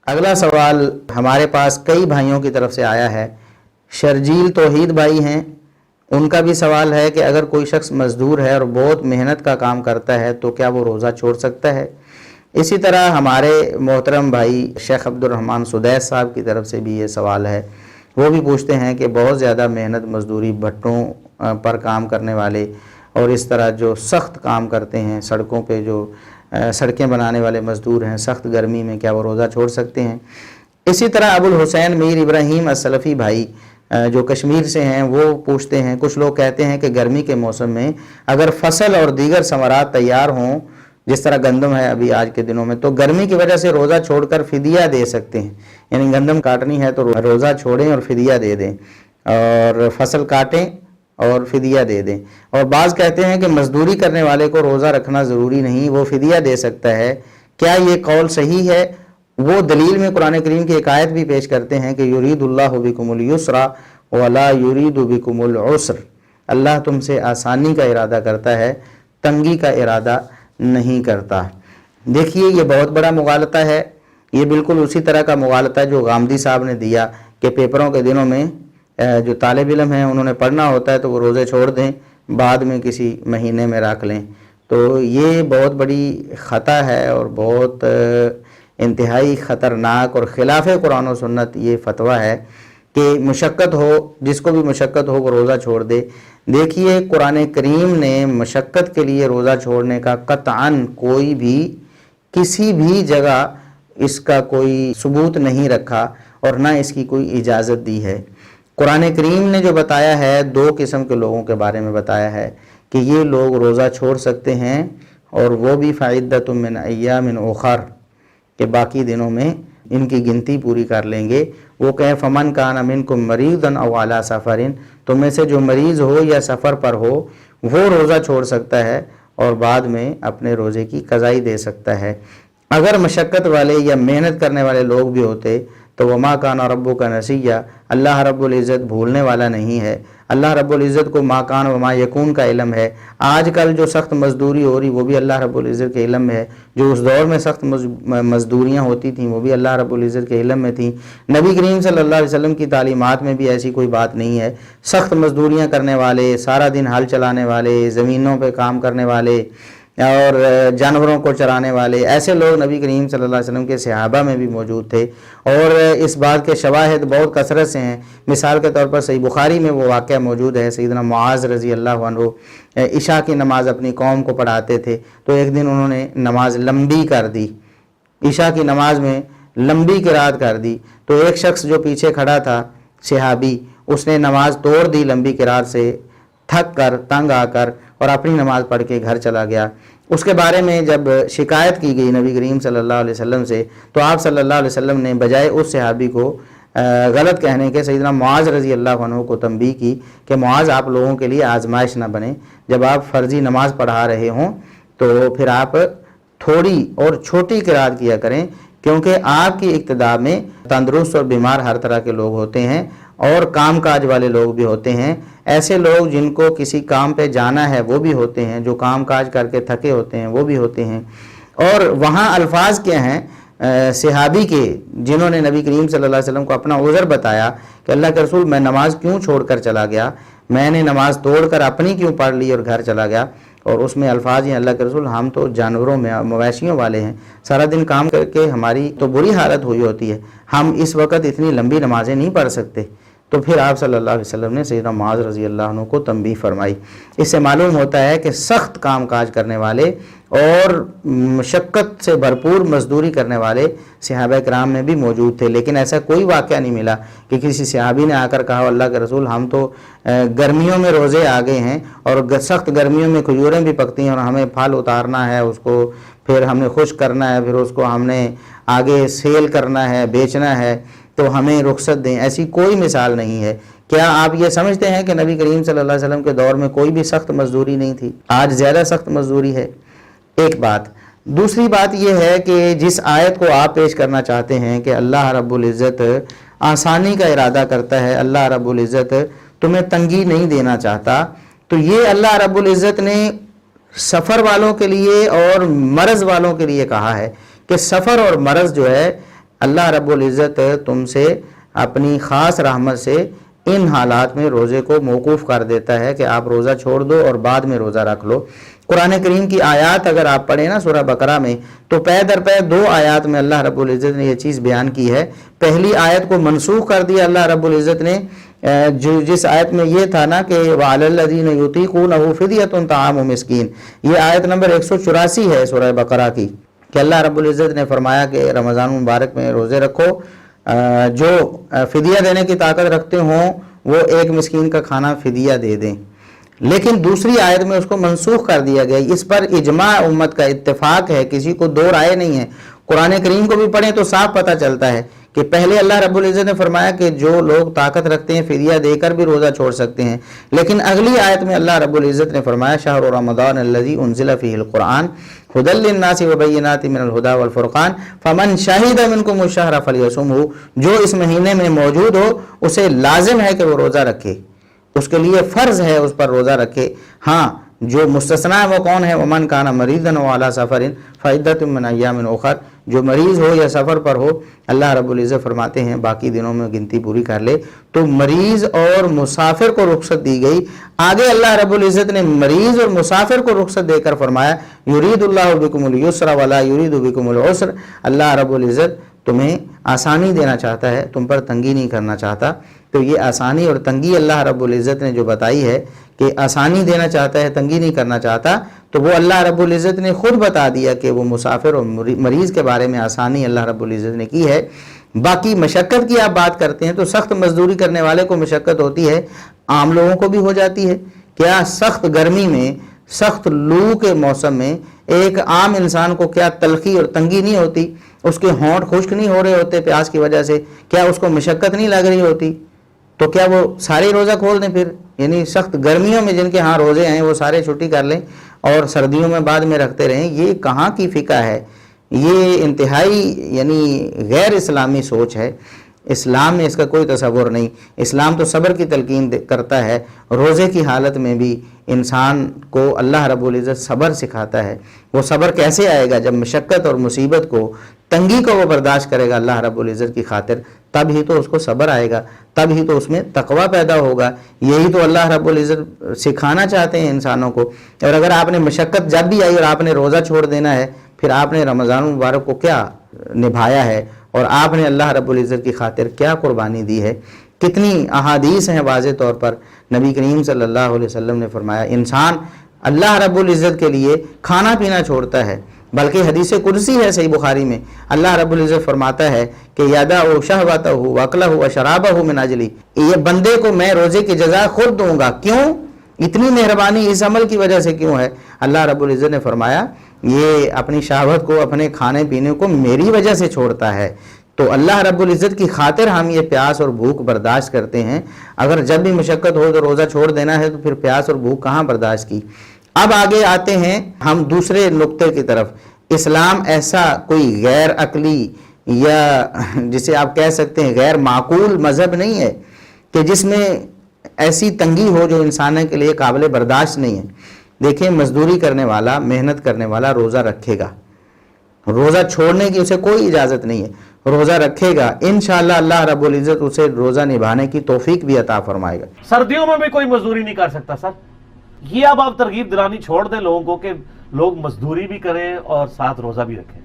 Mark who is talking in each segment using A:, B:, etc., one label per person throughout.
A: اگلا سوال ہمارے پاس کئی بھائیوں کی طرف سے آیا ہے۔ شرجیل توحید بھائی ہیں، ان کا بھی سوال ہے کہ اگر کوئی شخص مزدور ہے اور بہت محنت کا کام کرتا ہے تو کیا وہ روزہ چھوڑ سکتا ہے؟ اسی طرح ہمارے محترم بھائی شیخ عبد الرحمن سدیس صاحب کی طرف سے بھی یہ سوال ہے۔ وہ بھی پوچھتے ہیں کہ بہت زیادہ محنت مزدوری بھٹوں پر کام کرنے والے اور اس طرح جو سخت کام کرتے ہیں، سڑکوں پہ جو سڑکیں بنانے والے مزدور ہیں، سخت گرمی میں کیا وہ روزہ چھوڑ سکتے ہیں؟ اسی طرح ابو الحسین میر ابراہیم السلفی بھائی جو کشمیر سے ہیں، وہ پوچھتے ہیں، کچھ لوگ کہتے ہیں کہ گرمی کے موسم میں اگر فصل اور دیگر ثمرات تیار ہوں، جس طرح گندم ہے ابھی آج کے دنوں میں، تو گرمی کی وجہ سے روزہ چھوڑ کر فدیہ دے سکتے ہیں۔ یعنی گندم کاٹنی ہے تو روزہ چھوڑیں اور فدیہ دے دیں، اور فصل کاٹیں اور فدیہ دے دیں۔ اور بعض کہتے ہیں کہ مزدوری کرنے والے کو روزہ رکھنا ضروری نہیں، وہ فدیہ دے سکتا ہے۔ کیا یہ قول صحیح ہے؟ وہ دلیل میں قرآن کریم کی ایک آیت بھی پیش کرتے ہیں کہ یرید اللہ بکم الیسر ولا یرید بکم العسر، اللہ تم سے آسانی کا ارادہ کرتا ہے، تنگی کا ارادہ نہیں کرتا۔ دیکھیے یہ بہت بڑا مغالطہ ہے، یہ بالکل اسی طرح کا مغالطہ جو غامدی صاحب نے دیا کہ پیپروں کے دنوں میں جو طالب علم ہیں انہوں نے پڑھنا ہوتا ہے تو وہ روزے چھوڑ دیں، بعد میں کسی مہینے میں رکھ لیں۔ تو یہ بہت بڑی خطا ہے اور بہت انتہائی خطرناک اور خلاف قرآن و سنت یہ فتویٰ ہے کہ مشقت ہو، جس کو بھی مشقت ہو وہ روزہ چھوڑ دے۔ دیکھیے قرآن کریم نے مشقت کے لیے روزہ چھوڑنے کا قطعاً کوئی بھی کسی بھی جگہ اس کا کوئی ثبوت نہیں رکھا اور نہ اس کی کوئی اجازت دی ہے۔ قرآن کریم نے جو بتایا ہے، دو قسم کے لوگوں کے بارے میں بتایا ہے کہ یہ لوگ روزہ چھوڑ سکتے ہیں، اور وہ بھی فعدۃ من ایام اخر، کہ باقی دنوں میں ان کی گنتی پوری کر لیں گے۔ وہ کہیں فمن کان منکم مریضا او علی سفر، تم میں سے جو مریض ہو یا سفر پر ہو وہ روزہ چھوڑ سکتا ہے اور بعد میں اپنے روزے کی قضائی دے سکتا ہے۔ اگر مشقت والے یا محنت کرنے والے لوگ بھی ہوتے تو وما کان ربک نسیا، اللہ رب العزت بھولنے والا نہیں ہے۔ اللہ رب العزت کو ما کان وما یکون کا علم ہے۔ آج کل جو سخت مزدوری ہو رہی وہ بھی اللہ رب العزت کے علم میں ہے، جو اس دور میں سخت مزدوریاں ہوتی تھیں وہ بھی اللہ رب العزت کے علم میں تھیں۔ نبی کریم صلی اللہ علیہ وسلم کی تعلیمات میں بھی ایسی کوئی بات نہیں ہے۔ سخت مزدوریاں کرنے والے، سارا دن ہل چلانے والے، زمینوں پہ کام کرنے والے اور جانوروں کو چرانے والے، ایسے لوگ نبی کریم صلی اللہ علیہ وسلم کے صحابہ میں بھی موجود تھے، اور اس بات کے شواہد بہت کثرت سے ہیں۔ مثال کے طور پر صحیح بخاری میں وہ واقعہ موجود ہے، سیدنا معاذ رضی اللہ عنہ عشاء کی نماز اپنی قوم کو پڑھاتے تھے، تو ایک دن انہوں نے نماز لمبی کر دی، عشاء کی نماز میں لمبی قرات کر دی، تو ایک شخص جو پیچھے کھڑا تھا صحابی، اس نے نماز توڑ دی لمبی قرات سے، تھک کر تنگ آ کر، اور اپنی نماز پڑھ کے گھر چلا گیا۔ اس کے بارے میں جب شکایت کی گئی نبی کریم صلی اللہ علیہ وسلم سے، تو آپ صلی اللہ علیہ وسلم نے بجائے اس صحابی کو غلط کہنے کے سیدنا معاذ رضی اللہ عنہ کو تنبیہ کی کہ معاذ آپ لوگوں کے لیے آزمائش نہ بنے، جب آپ فرضی نماز پڑھا رہے ہوں تو پھر آپ تھوڑی اور چھوٹی قرات کیا کریں، کیونکہ آپ کی ابتدا میں تندرست اور بیمار ہر طرح کے لوگ ہوتے ہیں، اور کام کاج والے لوگ بھی ہوتے ہیں۔ ایسے لوگ جن کو کسی کام پہ جانا ہے وہ بھی ہوتے ہیں، جو کام کاج کر کے تھکے ہوتے ہیں وہ بھی ہوتے ہیں۔ اور وہاں الفاظ کیا ہیں صحابی کے، جنہوں نے نبی کریم صلی اللہ علیہ وسلم کو اپنا عذر بتایا کہ اللہ کے رسول میں نماز کیوں چھوڑ کر چلا گیا، میں نے نماز توڑ کر اپنی کیوں پڑھ لی اور گھر چلا گیا، اور اس میں الفاظ ہیں اللہ کے رسول ہم تو جانوروں میں مویشیوں والے ہیں، سارا دن کام کر کے ہماری تو بری حالت ہوئی ہوتی ہے، ہم اس وقت اتنی لمبی نمازیں نہیں پڑھ سکتے۔ تو پھر آپ صلی اللہ علیہ وسلم نے سیدنا معاذ رضی اللہ عنہ کو تنبیہ فرمائی۔ اس سے معلوم ہوتا ہے کہ سخت کام کاج کرنے والے اور مشقت سے بھرپور مزدوری کرنے والے صحابہ کرام میں بھی موجود تھے، لیکن ایسا کوئی واقعہ نہیں ملا کہ کسی صحابی نے آ کر کہا اللہ کے رسول ہم تو گرمیوں میں روزے آ گئے ہیں اور سخت گرمیوں میں کھجوریں بھی پکتی ہیں اور ہمیں پھل اتارنا ہے، اس کو پھر ہم نے خشک کرنا ہے، پھر اس کو ہم نے آگے سیل کرنا ہے، بیچنا ہے، تو ہمیں رخصت دیں۔ ایسی کوئی مثال نہیں ہے۔ کیا آپ یہ سمجھتے ہیں کہ نبی کریم صلی اللہ علیہ وسلم کے دور میں کوئی بھی سخت مزدوری نہیں تھی؟ آج زیادہ سخت مزدوری ہے، ایک بات۔ دوسری بات یہ ہے کہ جس آیت کو آپ پیش کرنا چاہتے ہیں کہ اللہ رب العزت آسانی کا ارادہ کرتا ہے، اللہ رب العزت تمہیں تنگی نہیں دینا چاہتا، تو یہ اللہ رب العزت نے سفر والوں کے لیے اور مرض والوں کے لیے کہا ہے کہ سفر اور مرض جو ہے اللہ رب العزت تم سے اپنی خاص رحمت سے ان حالات میں روزے کو موقوف کر دیتا ہے کہ آپ روزہ چھوڑ دو اور بعد میں روزہ رکھ لو۔ قرآن کریم کی آیات اگر آپ پڑھیں نا سورہ بقرہ میں، تو پے در پے 2 آیات میں اللہ رب العزت نے یہ چیز بیان کی ہے۔ پہلی آیت کو منسوخ کر دیا اللہ رب العزت نے، جس آیت میں یہ تھا نا کہ وَعَلَى الَّذِينَ يُطِيقُونَهُ فِدْيَةٌ طَعَامُ مِسْكِينٍ، یہ آیت نمبر 184 ہے سورہ بقرہ کی، کہ اللہ رب العزت نے فرمایا کہ رمضان مبارک میں روزے رکھو، جو فدیہ دینے کی طاقت رکھتے ہوں وہ ایک مسکین کا کھانا فدیہ دے دیں۔ لیکن دوسری آیت میں اس کو منسوخ کر دیا گیا۔ اس پر اجماع امت کا اتفاق ہے، کسی کو 2 رائے نہیں ہے۔ قرآن کریم کو بھی پڑھیں تو صاف پتہ چلتا ہے کہ پہلے اللہ رب العزت نے فرمایا کہ جو لوگ طاقت رکھتے ہیں فدیہ دے کر بھی روزہ چھوڑ سکتے ہیں، لیکن اگلی آیت میں اللہ رب العزت نے فرمایا شہر رمضان الذی انزل فیہ القرآن ھدی للناس وبینات من الھدی والفرقان فمن شہد منکم الشہر فلیصمہ، جو اس مہینے میں موجود ہو اسے لازم ہے کہ وہ روزہ رکھے، اس کے لیے فرض ہے اس پر روزہ رکھے۔ ہاں جو مستثنیٰ ہے وہ کون ہے؟ ومن کان مریضا وعلی سفر فعدۃ من ایام اخر، جو مریض ہو یا سفر پر ہو، اللہ رب العزت فرماتے ہیں باقی دنوں میں گنتی پوری کر لے۔ تو مریض اور مسافر کو رخصت دی گئی۔ آگے اللہ رب العزت نے مریض اور مسافر کو رخصت دے کر فرمایا یرید اللہ بکم الیسر ولا یرید بکم العسر، اللہ رب العزت تمہیں آسانی دینا چاہتا ہے، تم پر تنگی نہیں کرنا چاہتا۔ تو یہ آسانی اور تنگی اللہ رب العزت نے جو بتائی ہے کہ آسانی دینا چاہتا ہے، تنگی نہیں کرنا چاہتا، تو وہ اللہ رب العزت نے خود بتا دیا کہ وہ مسافر اور مریض کے بارے میں آسانی اللہ رب العزت نے کی ہے۔ باقی مشقت کی آپ بات کرتے ہیں تو سخت مزدوری کرنے والے کو مشقت ہوتی ہے، عام لوگوں کو بھی ہو جاتی ہے۔ کیا سخت گرمی میں، سخت لو کے موسم میں ایک عام انسان کو کیا تلخی اور تنگی نہیں ہوتی؟ اس کے ہونٹ خشک نہیں ہو رہے ہوتے پیاس کی وجہ سے؟ کیا اس کو مشقت نہیں لگ رہی ہوتی؟ تو کیا وہ سارے روزہ کھول دیں پھر؟ یعنی سخت گرمیوں میں جن کے ہاں روزے ہیں وہ سارے چھٹی کر لیں اور سردیوں میں بعد میں رکھتے رہیں؟ یہ کہاں کی فقہ ہے؟ یہ انتہائی یعنی غیر اسلامی سوچ ہے۔ اسلام میں اس کا کوئی تصور نہیں۔ اسلام تو صبر کی تلقین کرتا ہے، روزے کی حالت میں بھی انسان کو اللہ رب العزت صبر سکھاتا ہے۔ وہ صبر کیسے آئے گا؟ جب مشقت اور مصیبت کو، تنگی کو وہ برداشت کرے گا اللہ رب العزت کی خاطر، تب ہی تو اس کو صبر آئے گا، تب ہی تو اس میں تقوی پیدا ہوگا۔ یہی تو اللہ رب العزت سکھانا چاہتے ہیں انسانوں کو۔ اور اگر آپ نے مشقت جب بھی آئی اور آپ نے روزہ چھوڑ دینا ہے، پھر آپ نے رمضان المبارک کو کیا نبھایا ہے اور آپ نے اللہ رب العزت کی خاطر کیا قربانی دی ہے؟ کتنی احادیث ہیں واضح طور پر۔ نبی کریم صلی اللہ علیہ وسلم نے فرمایا انسان اللہ رب العزت کے لیے کھانا پینا چھوڑتا ہے، بلکہ حدیث قدسی ہے صحیح بخاری میں، اللہ رب العزت فرماتا ہے کہ یدع شہوتہ واکلہ وشرابہ من اجلی، یہ بندے کو میں روزے کی جزا خود دوں گا۔ کیوں؟ اتنی مہربانی اس عمل کی وجہ سے کیوں ہے؟ اللہ رب العزت نے فرمایا یہ اپنی شہوت کو، اپنے کھانے پینے کو میری وجہ سے چھوڑتا ہے۔ تو اللہ رب العزت کی خاطر ہم یہ پیاس اور بھوک برداشت کرتے ہیں۔ اگر جب بھی مشقت ہو تو روزہ چھوڑ دینا ہے تو پھر پیاس اور بھوک کہاں برداشت کی؟ اب آگے آتے ہیں ہم دوسرے نقطے کی طرف۔ اسلام ایسا کوئی غیر عقلی یا جسے آپ کہہ سکتے ہیں غیر معقول مذہب نہیں ہے کہ جس میں ایسی تنگی ہو جو انسان کے لیے قابل برداشت نہیں ہے۔ دیکھیں مزدوری کرنے والا، محنت کرنے والا روزہ رکھے گا، روزہ چھوڑنے کی اسے کوئی اجازت نہیں ہے، روزہ رکھے گا، انشاءاللہ اللہ رب العزت اسے روزہ نبھانے کی توفیق بھی عطا فرمائے گا۔
B: سردیوں میں بھی کوئی مزدوری نہیں کر سکتا سر؟ یہ اب آپ ترغیب دلانی چھوڑ دیں لوگوں کو کہ لوگ مزدوری بھی کریں اور ساتھ روزہ بھی رکھیں۔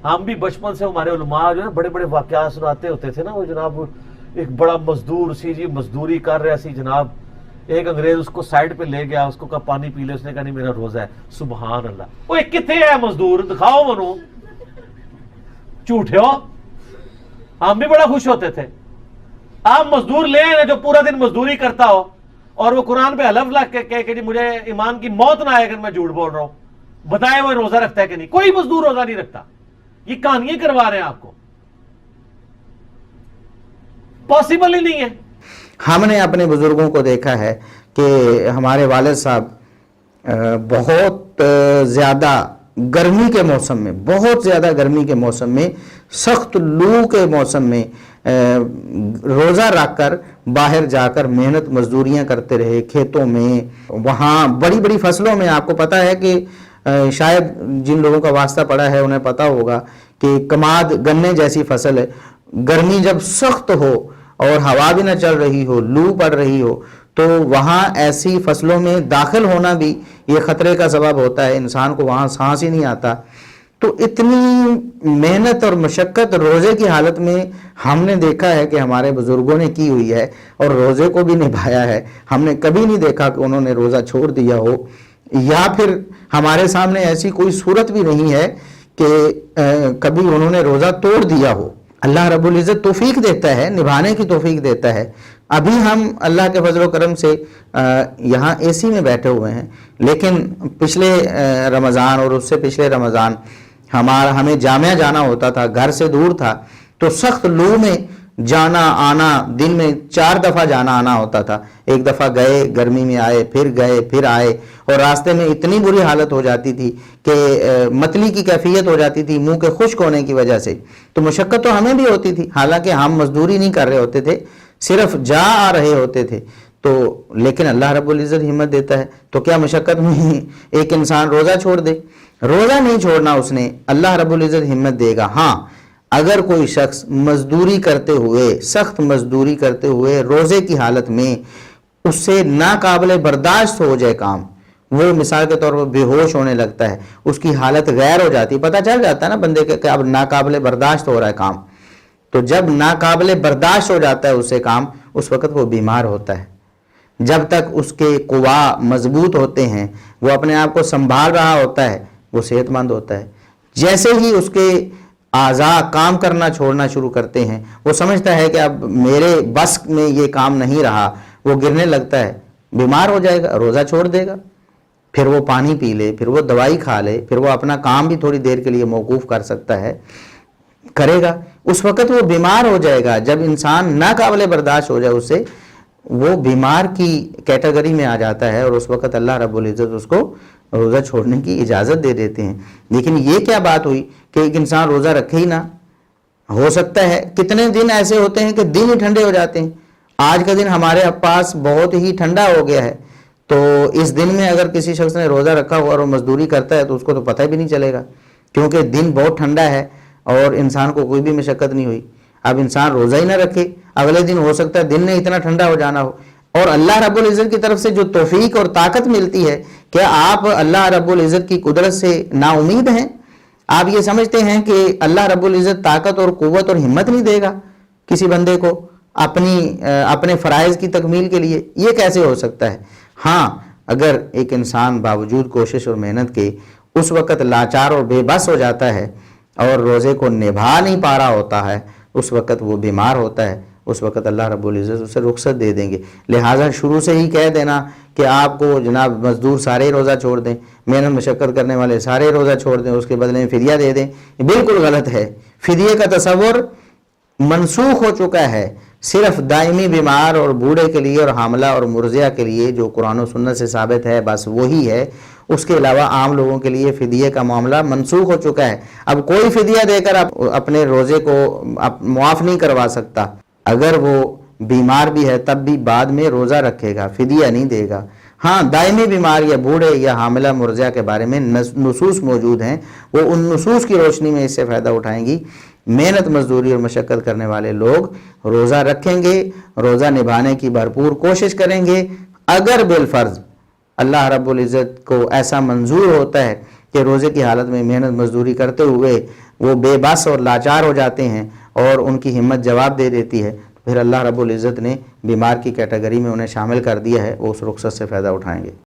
B: ہم بھی بچپن سے ہمارے علماء جو ہے بڑے بڑے واقعات سناتے ہوتے تھے نا، وہ جناب ایک بڑا مزدور سی جی مزدوری کر رہا سی جناب، ایک انگریز اس کو سائڈ پہ لے گیا، اس کو کہا پانی پی لے، اس نے کہا نہیں میرا روزہ ہے۔ سبحان اللہ، وہ کتنے ہے مزدور دکھاؤ منو، جھوٹے ہو؟ ہم بھی بڑا خوش ہوتے تھے۔ آپ مزدور لے آئے جو پورا دن مزدوری کرتا ہو اور وہ قرآن پہ حلف لگ کے کہے کہ جی مجھے ایمان کی موت نہ آئے اگر میں جھوٹ بول رہا ہوں، بتائے وہ روزہ رکھتا ہے کہ نہیں؟ کوئی مزدور روزہ نہیں رکھتا۔ یہ کہانیاں کروا رہے ہیں آپ کو، پاسبل ہی نہیں ہے۔
A: ہم نے اپنے بزرگوں کو دیکھا ہے کہ ہمارے والد صاحب بہت زیادہ گرمی کے موسم میں، بہت زیادہ گرمی کے موسم میں، سخت لو کے موسم میں روزہ رکھ کر باہر جا کر محنت مزدوریاں کرتے رہے کھیتوں میں، وہاں بڑی بڑی فصلوں میں۔ آپ کو پتہ ہے کہ شاید جن لوگوں کا واسطہ پڑا ہے انہیں پتہ ہوگا کہ کماد گنے جیسی فصل ہے، گرمی جب سخت ہو اور ہوا بھی نہ چل رہی ہو، لو پڑ رہی ہو، تو وہاں ایسی فصلوں میں داخل ہونا بھی یہ خطرے کا سبب ہوتا ہے، انسان کو وہاں سانس ہی نہیں آتا۔ تو اتنی محنت اور مشقت روزے کی حالت میں ہم نے دیکھا ہے کہ ہمارے بزرگوں نے کی ہوئی ہے اور روزے کو بھی نبھایا ہے۔ ہم نے کبھی نہیں دیکھا کہ انہوں نے روزہ چھوڑ دیا ہو، یا پھر ہمارے سامنے ایسی کوئی صورت بھی نہیں ہے کہ کبھی انہوں نے روزہ توڑ دیا ہو۔ اللہ رب العزت توفیق دیتا ہے، نبھانے کی توفیق دیتا ہے۔ ابھی ہم اللہ کے فضل و کرم سے یہاں اے سی میں بیٹھے ہوئے ہیں، لیکن پچھلے رمضان اور اس سے پچھلے رمضان ہمیں جامعہ جانا ہوتا تھا، گھر سے دور تھا، تو سخت لو میں جانا آنا، دن میں 4 دفعہ جانا آنا ہوتا تھا۔ ایک دفعہ گئے، گرمی میں آئے، پھر آئے، اور راستے میں اتنی بری حالت ہو جاتی تھی کہ متلی کی کیفیت ہو جاتی تھی منہ کے خشک ہونے کی وجہ سے۔ تو مشقت تو ہمیں بھی ہوتی تھی، حالانکہ ہم مزدوری نہیں کر رہے ہوتے تھے، صرف جا آ رہے ہوتے تھے، تو لیکن اللہ رب العزت ہمت دیتا ہے۔ تو کیا مشقت میں ایک انسان روزہ چھوڑ دے؟ روزہ نہیں چھوڑنا اس نے، اللہ رب العزت ہمت دے گا۔ ہاں، اگر کوئی شخص مزدوری کرتے ہوئے، سخت مزدوری کرتے ہوئے روزے کی حالت میں اس سے ناقابل برداشت ہو جائے کام، وہ مثال کے طور پر بے ہوش ہونے لگتا ہے، اس کی حالت غیر ہو جاتی ہے، پتہ چل جاتا ہے نا بندے کہ اب ناقابل برداشت ہو رہا ہے کام۔ تو جب ناقابل برداشت ہو جاتا ہے اس سے کام، اس وقت وہ بیمار ہوتا ہے۔ جب تک اس کے قوا مضبوط ہوتے ہیں، وہ اپنے آپ کو سنبھال رہا ہوتا ہے، وہ صحت مند ہوتا ہے۔ جیسے ہی اس کے اعضاء کام کرنا چھوڑنا شروع کرتے ہیں، وہ سمجھتا ہے کہ اب میرے بس میں یہ کام نہیں رہا، وہ گرنے لگتا ہے، بیمار ہو جائے گا، روزہ چھوڑ دے گا۔ پھر وہ پانی پی لے، پھر وہ دوائی کھا لے، پھر وہ اپنا کام بھی تھوڑی دیر کے لیے موقوف کر سکتا ہے، کرے گا، اس وقت وہ بیمار ہو جائے گا۔ جب انسان ناقابل برداشت ہو جائے اس سے، وہ بیمار کی کیٹیگری میں آ جاتا ہے، اور اس وقت اللہ رب العزت اس کو روزہ چھوڑنے کی اجازت دے دیتے ہیں۔ لیکن یہ کیا بات ہوئی کہ ایک انسان روزہ رکھے ہی نہ؟ ہو سکتا ہے کتنے دن ایسے ہوتے ہیں کہ دن ہی ٹھنڈے ہو جاتے ہیں۔ آج کا دن ہمارے پاس بہت ہی ٹھنڈا ہو گیا ہے، تو اس دن میں اگر کسی شخص نے روزہ رکھا ہوا اور وہ مزدوری کرتا ہے تو اس کو تو پتہ بھی نہیں چلے گا، کیونکہ دن بہت ٹھنڈا ہے اور انسان کو کوئی بھی مشقت نہیں ہوئی۔ اب انسان روزہ ہی نہ رکھے، اگلے دن ہو سکتا ہے دن نے اتنا ٹھنڈا ہو جانا ہو، اور اللہ رب العزت کی طرف سے جو توفیق اور طاقت ملتی ہے، کیا آپ اللہ رب العزت کی قدرت سے نا امید ہیں؟ آپ یہ سمجھتے ہیں کہ اللہ رب العزت طاقت اور قوت اور ہمت نہیں دے گا کسی بندے کو اپنے فرائض کی تکمیل کے لیے؟ یہ کیسے ہو سکتا ہے؟ ہاں، اگر ایک انسان باوجود کوشش اور محنت کے اس وقت لاچار اور بے بس ہو جاتا ہے اور روزے کو نبھا نہیں پا رہا ہوتا ہے، اس وقت وہ بیمار ہوتا ہے، اس وقت اللہ رب العزت اسے رخصت دے دیں گے۔ لہٰذا شروع سے ہی کہہ دینا کہ آپ کو جناب مزدور سارے روزہ چھوڑ دیں، محنت مشقت کرنے والے سارے روزہ چھوڑ دیں، اس کے بدلے میں فدیہ دے دیں، یہ بالکل غلط ہے۔ فدیے کا تصور منسوخ ہو چکا ہے، صرف دائمی بیمار اور بوڑھے کے لیے اور حاملہ اور مرضعہ کے لیے جو قرآن و سنت سے ثابت ہے، بس وہی ہے۔ اس کے علاوہ عام لوگوں کے لیے فدیے کا معاملہ منسوخ ہو چکا ہے۔ اب کوئی فدیہ دے کر اپنے روزے کو معاف نہیں کروا سکتا۔ اگر وہ بیمار بھی ہے تب بھی بعد میں روزہ رکھے گا، فدیہ نہیں دے گا۔ ہاں، دائمی بیمار یا بوڑھے یا حاملہ مرضعہ کے بارے میں نصوص موجود ہیں، وہ ان نصوص کی روشنی میں اس سے فائدہ اٹھائیں گی۔ محنت مزدوری اور مشقت کرنے والے لوگ روزہ رکھیں گے، روزہ نبھانے کی بھرپور کوشش کریں گے۔ اگر بالفرض اللہ رب العزت کو ایسا منظور ہوتا ہے کہ روزے کی حالت میں محنت مزدوری کرتے ہوئے وہ بے بس اور لاچار ہو جاتے ہیں اور ان کی ہمت جواب دے دیتی ہے، پھر اللہ رب العزت نے بیمار کی کیٹیگری میں انہیں شامل کر دیا ہے، وہ اس رخصت سے فائدہ اٹھائیں گے۔